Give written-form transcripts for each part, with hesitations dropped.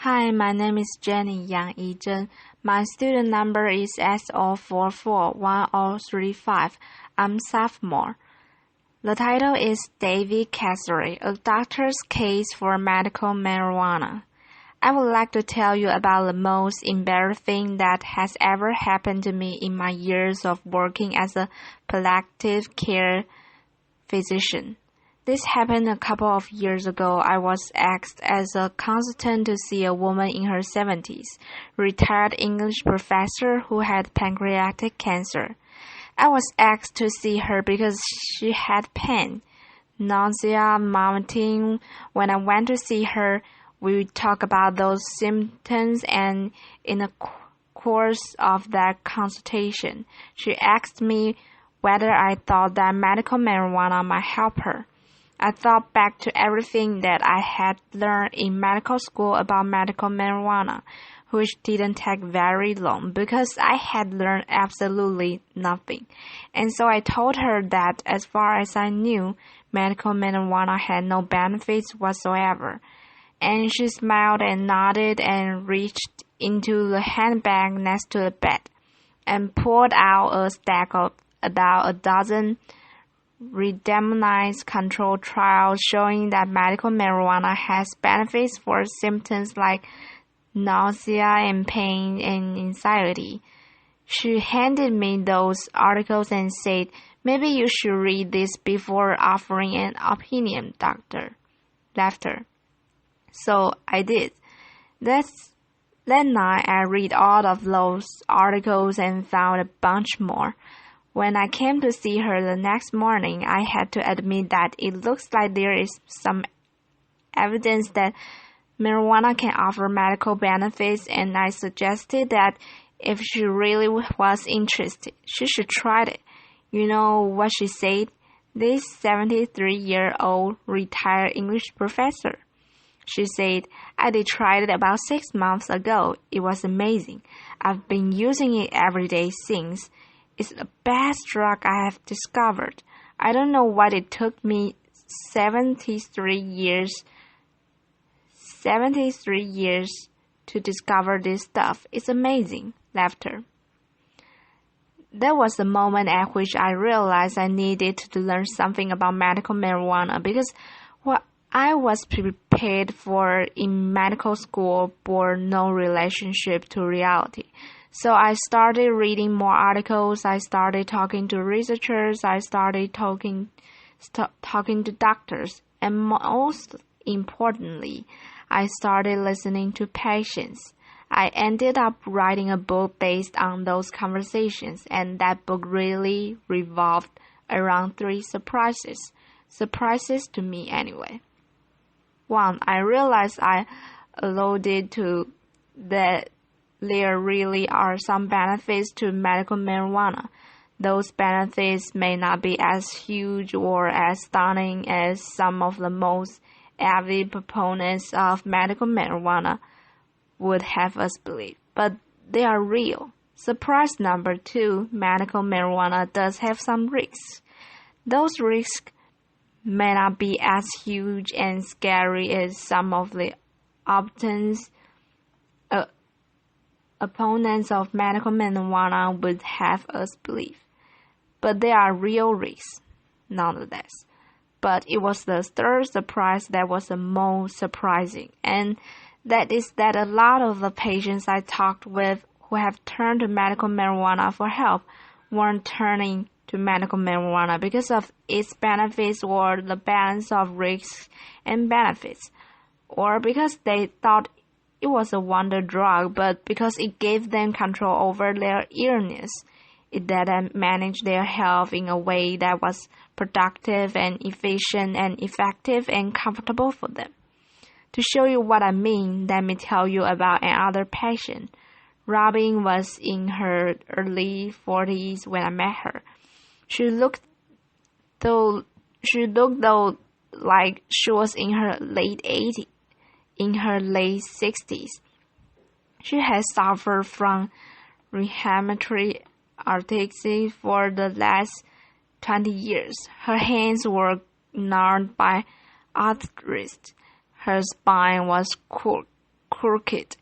Hi, my name is Jenny Yang Yizhen. My student number is S044135. I'm sophomore. The title is David Casarett, a doctor's case for medical marijuana. I would like to tell you about the most embarrassing thing that has ever happened to me in my years of working as a palliative care physician. This happened a couple of years ago. I was asked as a consultant to see a woman in her 70s, retired English professor who had pancreatic cancer. I was asked to see her because she had pain, nausea, vomiting. When I went to see her, we talked about those symptoms, and in the course of that consultation, she asked me whether I thought that medical marijuana might help her. I thought back to everything that I had learned in medical school about medical marijuana, which didn't take very long because I had learned absolutely nothing. And so I told her that as far as I knew, medical marijuana had no benefits whatsoever. And she smiled and nodded and reached into the handbag next to the bed and pulled out a stack of about a dozen randomized controlled trials showing that medical marijuana has benefits for symptoms like nausea and pain and anxiety. She handed me those articles and said, "Maybe you should read this before offering an opinion, doctor." Laughter. So I did. That night I read all of those articles and found a bunch more. When I came to see her the next morning, I had to admit that it looks like there is some evidence that marijuana can offer medical benefits, and I suggested that if she really was interested, she should try it. You know what she said? This 73-year-old retired English professor. She said, "I did try it about 6 months ago. It was amazing. I've been using it every day since. It's the best drug I have discovered. I don't know what it took me 73 years to discover this stuff. It's amazing." Laughter. That was the moment at which I realized I needed to learn something about medical marijuana because what I was prepared for in medical school bore no relationship to reality. So I started reading more articles, I started talking to researchers, I started talking to doctors, and most importantly, I started listening to patients. I ended up writing a book based on those conversations, and that book really revolved around 3 surprises. Surprises to me anyway. 1. I realized I alluded to that there really are some benefits to medical marijuana. Those benefits may not be as huge or as stunning as some of the most avid proponents of medical marijuana would have us believe, but they are real. Surprise number 2, medical marijuana does have some risks. Those risks may not be as huge and scary as some of the opponents of medical marijuana would have us believe. But there are real risks, nonetheless. But it was the 3rd surprise that was the most surprising, and that is that a lot of the patients I talked with who have turned to medical marijuana for help weren't turning to medical marijuana because of its benefits or the balance of risks and benefits, or because they thought it was a wonder drug, but because it gave them control over their illness. It didn't manage their health in a way that was productive and efficient and effective and comfortable for them. To show you what I mean, let me tell you about another patient. Robin was in her early 40s when I met her. She looked though like she was in her late 60s. She had suffered from rheumatoid arthritis for the last 20 years. Her hands were gnarled by arthritis. Her spine was crooked.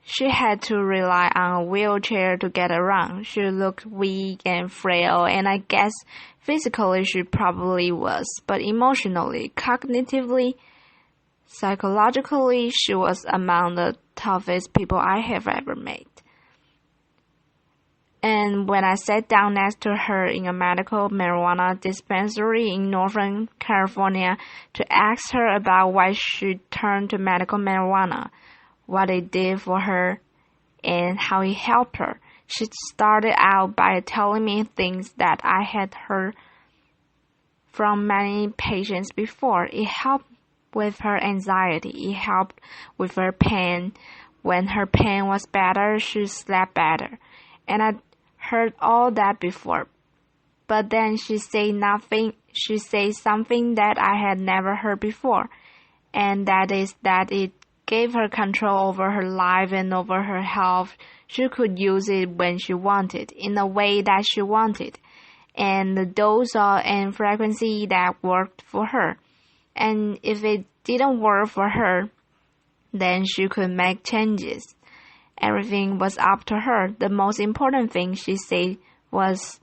She had to rely on a wheelchair to get around. She looked weak and frail, and I guess physically she probably was, but emotionally, cognitively, psychologically, she was among the toughest people I have ever met. And when I sat down next to her in a medical marijuana dispensary in Northern California to ask her about why she turned to medical marijuana, what it did for her, and how it helped her, she started out by telling me things that I had heard from many patients before. It helped with her anxiety. It helped with her pain. When her pain was better, she slept better. And I heard all that before. But then she said something that I had never heard before. And that is that it gave her control over her life and over her health. She could use it when she wanted, in the way that she wanted, and the dose and frequency that worked for her. And if it didn't work for her, then she could make changes. Everything was up to her. The most important thing she said was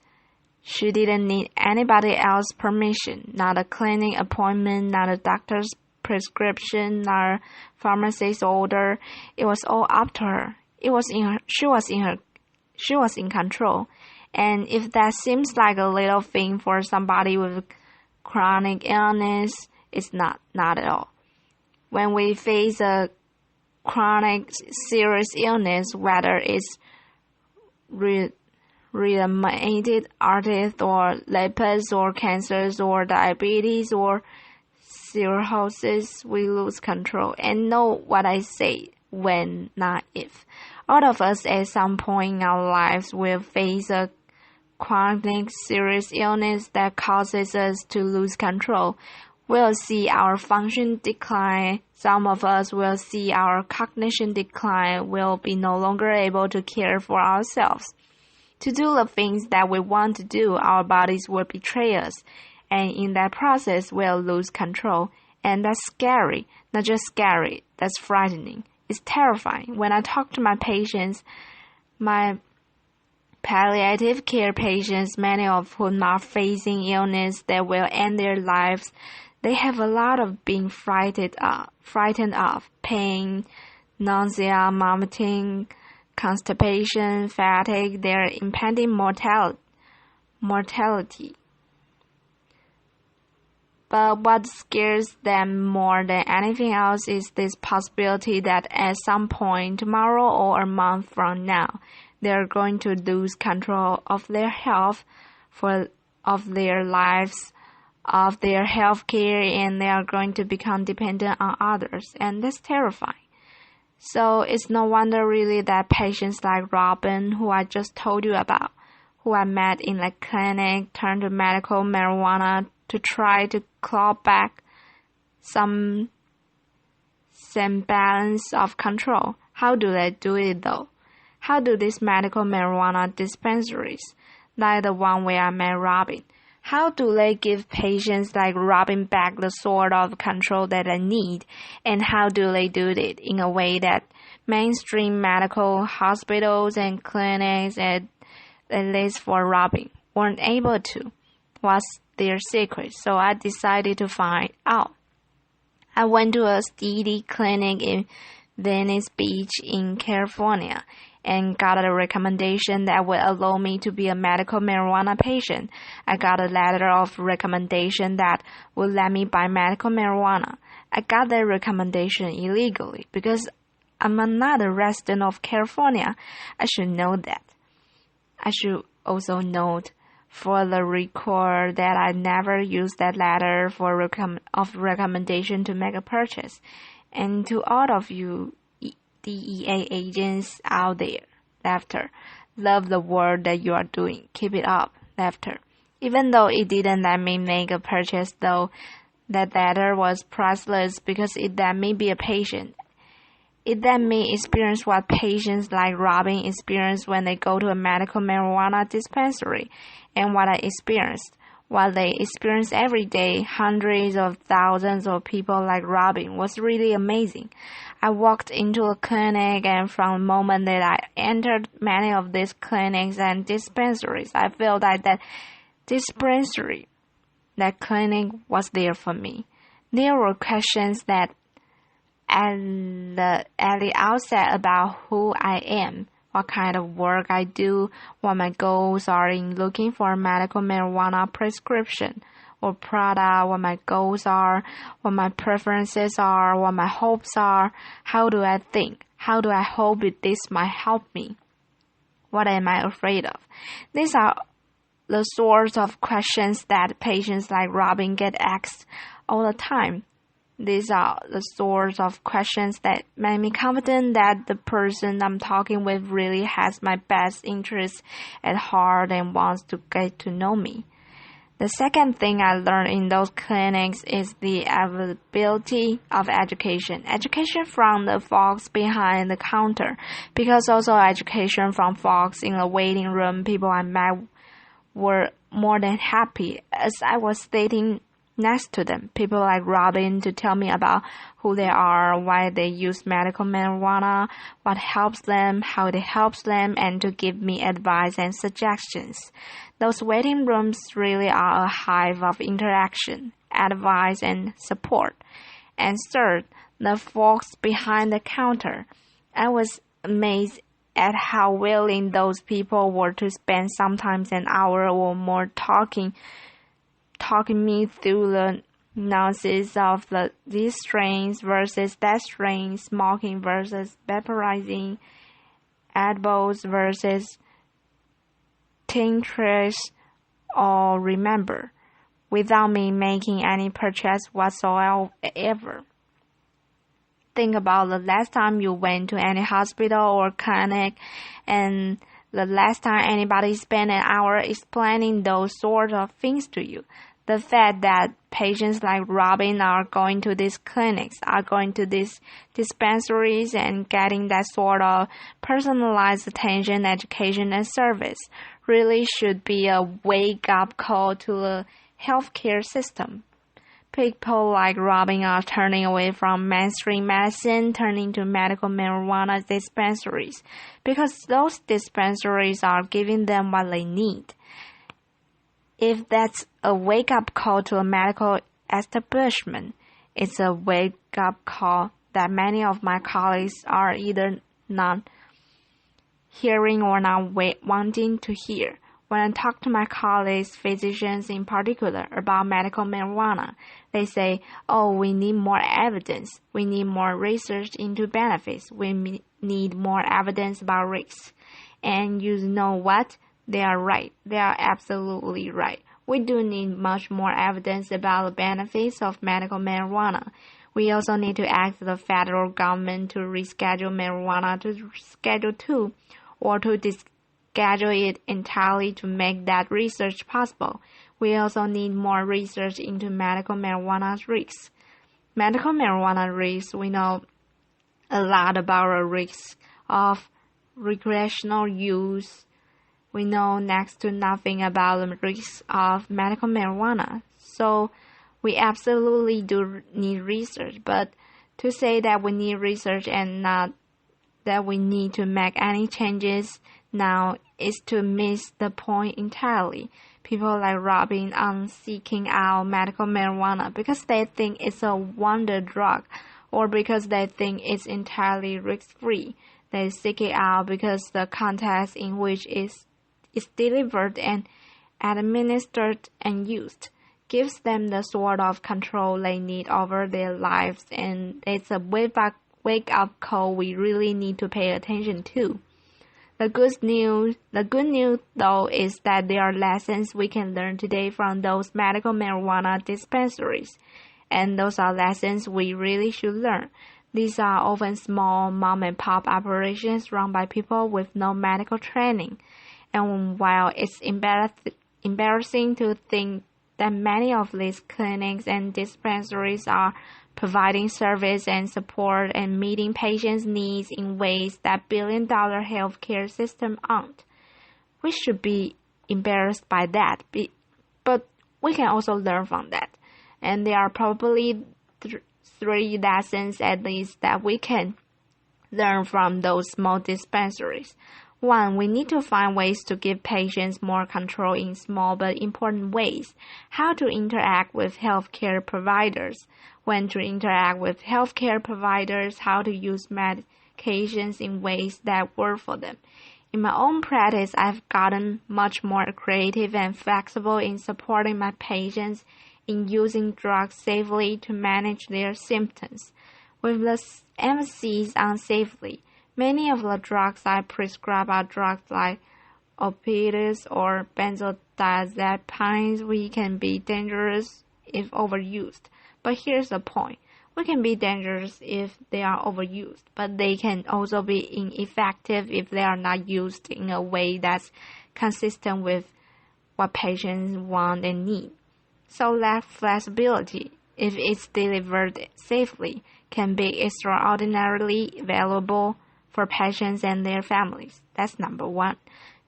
she didn't need anybody else's permission, not a clinic appointment, not a doctor's prescription, not a pharmacist's order. It was all up to her. She was in control. And if that seems like a little thing for somebody with chronic illness, it's not at all. When we face a chronic serious illness, whether it's rheumatoid arthritis or lupus or cancers or diabetes or cirrhosis, we lose control. And know what I say, when, not if. All of us at some point in our lives will face a chronic serious illness that causes us to lose control. We'll see our function decline. Some of us will see our cognition decline. We'll be no longer able to care for ourselves. To do the things that we want to do, our bodies will betray us. And in that process, we'll lose control. And that's scary. Not just scary, that's frightening. It's terrifying. When I talk to my patients, my palliative care patients, many of whom are facing illness that will end their lives, they have a lot of being frightened of pain, nausea, vomiting, constipation, fatigue, their impending mortality. But what scares them more than anything else is this possibility that at some point, tomorrow or a month from now, they are going to lose control of their health, of their lives, of their health care, and they are going to become dependent on others, and that's terrifying. So it's no wonder really that patients like Robin, who I just told you about, who I met in the clinic, turned to medical marijuana to try to claw back some semblance of control. How do they do it though? How do these medical marijuana dispensaries, like the one where I met Robin, how do they give patients like Robin back the sort of control that they need? And how do they do it in a way that mainstream medical hospitals and clinics, at least for Robin, weren't able to? What's their secret? So I decided to find out. I went to a steady clinic in Venice Beach in California and got a recommendation that would allow me to be a medical marijuana patient. I got a letter of recommendation that would let me buy medical marijuana. I got that recommendation illegally because I'm not a resident of California. I should know that. I should also note for the record that I never used that letter of recommendation to make a purchase. And to all of you DEA agents out there, laughter. Love the work that you are doing. Keep it up, laughter. Even though it didn't let me make a purchase, though, that letter was priceless because it let me be a patient. It let me experience what patients like Robin experience when they go to a medical marijuana dispensary, and what I experienced. What they experience every day, hundreds of thousands of people like Robin, was really amazing. I walked into a clinic, and from the moment that I entered many of these clinics and dispensaries, I felt that dispensary, that clinic was there for me. There were questions that at the outset about who I am, what kind of work I do, what my goals are in looking for a medical marijuana prescription or product, what my goals are, what my preferences are, what my hopes are, how do I think, how do I hope this might help me, what am I afraid of. These are the sorts of questions that patients like Robin get asked all the time. These are the sorts of questions that make me confident that the person I'm talking with really has my best interests at heart and wants to get to know me. The second thing I learned in those clinics is the availability of education. Education from the folks behind the counter, because also education from folks in the waiting room. People I met were more than happy as I was sitting next to them. People like Robin to tell me about who they are, why they use medical marijuana, what helps them, how it helps them, and to give me advice and suggestions. Those waiting rooms really are a hive of interaction, advice, and support. And third, the folks behind the counter. I was amazed at how willing those people were to spend sometimes an hour or more talking me through the nuances of these strains versus that strain, smoking versus vaporizing, edibles versus tinctures, or remember, without me making any purchase whatsoever. Think about the last time you went to any hospital or clinic and the last time anybody spent an hour explaining those sort of things to you. The fact that patients like Robin are going to these clinics, are going to these dispensaries and getting that sort of personalized attention, education, and service really should be a wake-up call to the healthcare system. People like Robin are turning away from mainstream medicine, turning to medical marijuana dispensaries, because those dispensaries are giving them what they need. If that's a wake-up call to a medical establishment, it's a wake-up call that many of my colleagues are either not hearing or not wanting to hear. When I talk to my colleagues, physicians in particular, about medical marijuana, they say, oh, we need more evidence. We need more research into benefits. We need more evidence about risks. And you know what? They are right. They are absolutely right. We do need much more evidence about the benefits of medical marijuana. We also need to ask the federal government to reschedule marijuana to Schedule 2 or to schedule it entirely to make that research possible. We also need more research into medical marijuana's risks. Medical marijuana risks, we know a lot about the risks of recreational use. We know next to nothing about the risks of medical marijuana. So we absolutely do need research, but to say that we need research and not that we need to make any changes now is to miss the point entirely. People like Robin are seeking out medical marijuana because they think it's a wonder drug or because they think it's entirely risk-free. They seek it out because the context in which it's delivered and administered and used gives them the sort of control they need over their lives, and it's a wake-up call we really need to pay attention to. The good news though is that there are lessons we can learn today from those medical marijuana dispensaries, and those are lessons we really should learn. These are often small mom-and-pop operations run by people with no medical training. And while it's embarrassing to think that many of these clinics and dispensaries are providing service and support and meeting patients' needs in ways that billion-dollar healthcare systems aren't, we should be embarrassed by that. But we can also learn from that. And there are probably 3 lessons at least that we can learn from those small dispensaries. 1. We need to find ways to give patients more control in small but important ways. How to interact with healthcare providers. When to interact with healthcare providers, how to use medications in ways that work for them. In my own practice, I've gotten much more creative and flexible in supporting my patients in using drugs safely to manage their symptoms. With the emphasis on safely, many of the drugs I prescribe are drugs like opiates or benzodiazepines, which can be dangerous if overused. But here's the point. We can be dangerous if they are overused, but they can also be ineffective if they are not used in a way that's consistent with what patients want and need. So that flexibility, if it's delivered safely, can be extraordinarily valuable for patients and their families. That's number 1.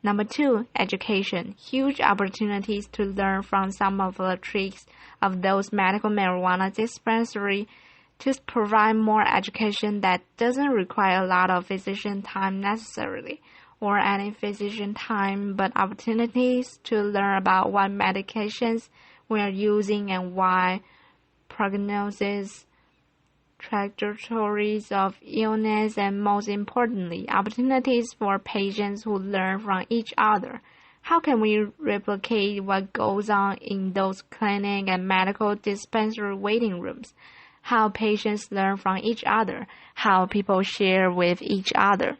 Number 2, education. Huge opportunities to learn from some of the tricks of those medical marijuana dispensaries to provide more education that doesn't require a lot of physician time necessarily, or any physician time, but opportunities to learn about what medications we are using and why, prognosis, trajectories of illness, and most importantly, opportunities for patients who learn from each other. How can we replicate what goes on in those clinic and medical dispensary waiting rooms? How patients learn from each other, how people share with each other.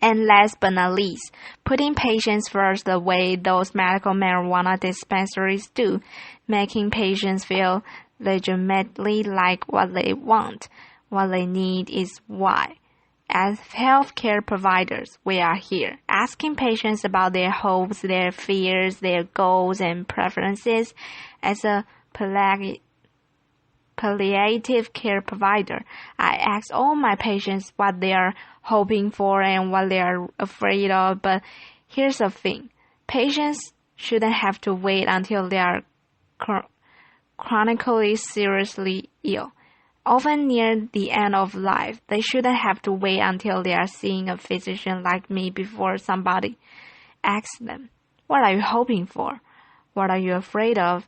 And last but not least, putting patients first the way those medical marijuana dispensaries do, making patients feel legitimately like what they want, what they need is why. As healthcare providers, we are here, asking patients about their hopes, their fears, their goals and preferences. As a palliative care provider, I ask all my patients what they are hoping for and what they are afraid of, but here's the thing. Patients shouldn't have to wait until they are chronically seriously ill. Often near the end of life, they shouldn't have to wait until they are seeing a physician like me before somebody asks them, what are you hoping for? What are you afraid of?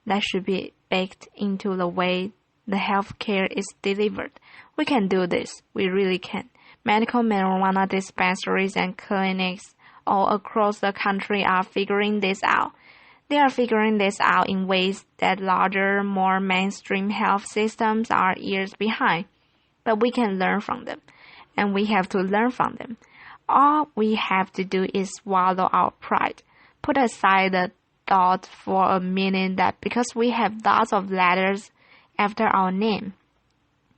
That should be baked into the way the healthcare is delivered. We can do this. We really can. Medical marijuana dispensaries and clinics all across the country are figuring this out. They are figuring this out in ways that larger, more mainstream health systems are years behind. But we can learn from them, and we have to learn from them. All we have to do is swallow our pride. Put aside the thought for a minute that because we have lots of letters after our name,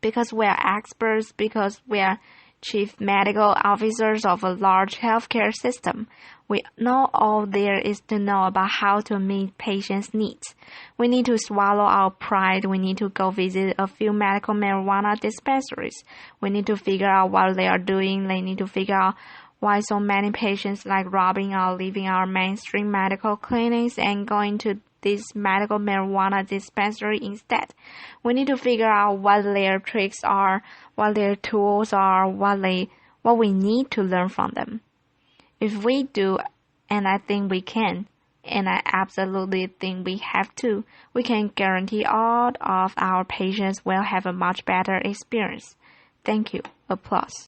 because we are experts, because we are chief medical officers of a large healthcare system, we know all there is to know about how to meet patients' needs. We need to swallow our pride. We need to go visit a few medical marijuana dispensaries. We need to figure out what they are doing. They need to figure out why so many patients like robbing or leaving our mainstream medical clinics and going to this medical marijuana dispensary instead. We need to figure out what their tricks are, what their tools are, what we need to learn from them. If we do, and I think we can, and I absolutely think we have to, we can guarantee all of our patients will have a much better experience. Thank you. Applause.